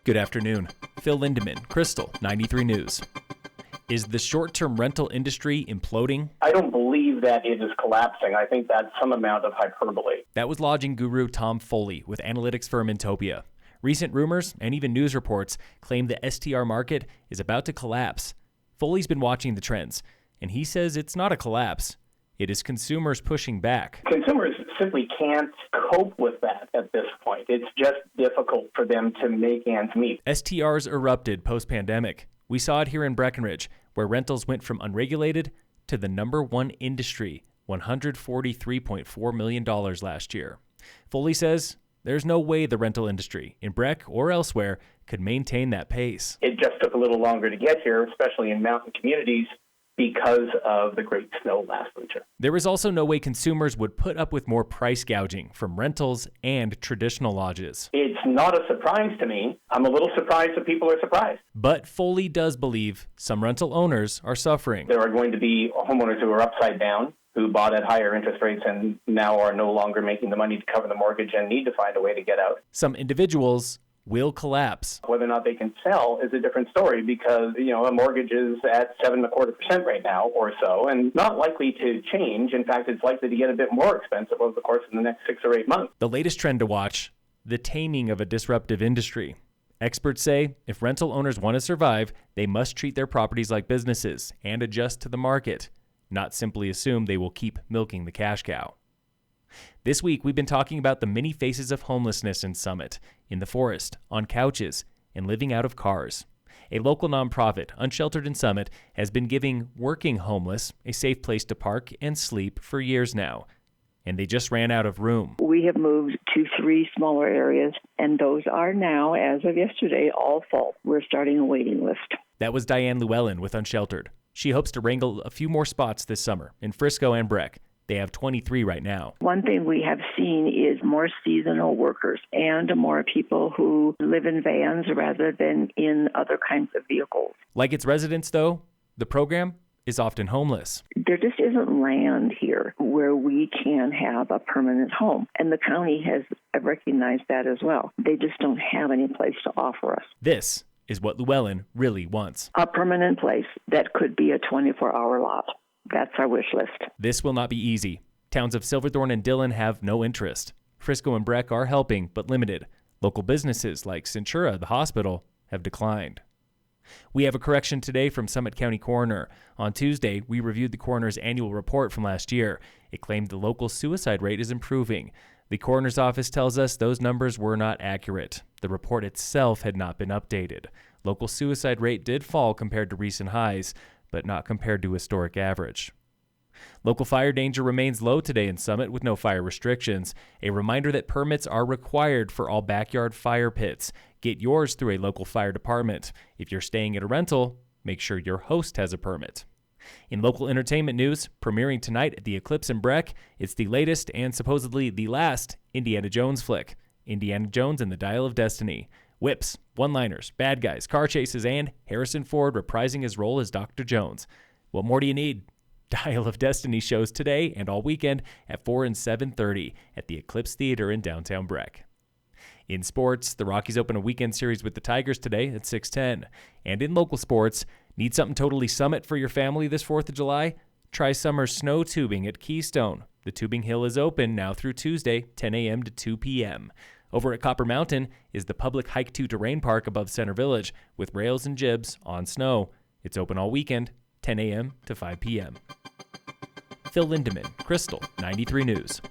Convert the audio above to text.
Good afternoon. Phil Lindemann, Krystal, 93 News. Is the short-term rental industry imploding? I don't believe that it is collapsing. I think that's some amount of hyperbole. That was lodging guru Tom Foley with analytics firm Intopia. Recent rumors and even news reports claim the STR market is about to collapse. Foley's been watching the trends, and he says it's not a collapse. It is consumers pushing back. Consumers simply can't cope with that at this point. It's just difficult for them to make ends meet. STRs erupted post-pandemic. We saw it here in Breckenridge, where rentals went from unregulated to the number one industry, $143.4 million last year. Foley says there's no way the rental industry, in Breck or elsewhere, could maintain that pace. It just took a little longer to get here, especially in mountain communities, because of the great snow last winter. There was also no way consumers would put up with more price gouging from rentals and traditional lodges. It's not a surprise to me. I'm a little surprised that people are surprised. But Foley does believe some rental owners are suffering. There are going to be homeowners who are upside down, who bought at higher interest rates and now are no longer making the money to cover the mortgage and need to find a way to get out. Some individuals will collapse. Whether or not they can sell is a different story because, a mortgage is at 7.25% right now or so and not likely to change. In fact, it's likely to get a bit more expensive over the course of the next 6 or 8 months. The latest trend to watch, the taming of a disruptive industry. Experts say if rental owners want to survive, they must treat their properties like businesses and adjust to the market, not simply assume they will keep milking the cash cow. This week, we've been talking about the many faces of homelessness in Summit, in the forest, on couches, and living out of cars. A local nonprofit, Unsheltered in Summit, has been giving working homeless a safe place to park and sleep for years now. And they just ran out of room. We have moved to 3 smaller areas, and those are now, as of yesterday, all full. We're starting a waiting list. That was Diane Llewellyn with Unsheltered. She hopes to wrangle a few more spots this summer in Frisco and Breck. They have 23 right now. One thing we have seen is more seasonal workers and more people who live in vans rather than in other kinds of vehicles. Like its residents, though, the program is often homeless. There just isn't land here where we can have a permanent home, and the county has recognized that as well. They just don't have any place to offer us. This is what Llewellyn really wants. A permanent place that could be a 24-hour lot. That's our wish list. This will not be easy. Towns of Silverthorne and Dillon have no interest. Frisco and Breck are helping, but limited. Local businesses like Centura, the hospital, have declined. We have a correction today from Summit County Coroner. On Tuesday, we reviewed the coroner's annual report from last year. It claimed the local suicide rate is improving. The coroner's office tells us those numbers were not accurate. The report itself had not been updated. Local suicide rate did fall compared to recent highs, but not compared to historic average. Local fire danger remains low today in Summit with no fire restrictions. A reminder that permits are required for all backyard fire pits. Get yours through a local fire department. If you're staying at a rental, make sure your host has a permit. In local entertainment news, premiering tonight at the Eclipse in Breck, it's the latest and supposedly the last Indiana Jones flick, Indiana Jones and the Dial of Destiny. Whips, one-liners, bad guys, car chases, and Harrison Ford reprising his role as Dr. Jones. What more do you need? Dial of Destiny shows today and all weekend at 4 and 7:30 at the Eclipse Theater in downtown Breck. In sports, the Rockies open a weekend series with the Tigers today at 6:10. And in local sports, need something totally Summit for your family this 4th of July? Try summer snow tubing at Keystone. The tubing hill is open now through Tuesday, 10 a.m. to 2 p.m. Over at Copper Mountain is the public hike to terrain park above Center Village with rails and jibs on snow. It's open all weekend, 10 a.m. to 5 p.m. Phil Lindemann, Krystal, 93 News.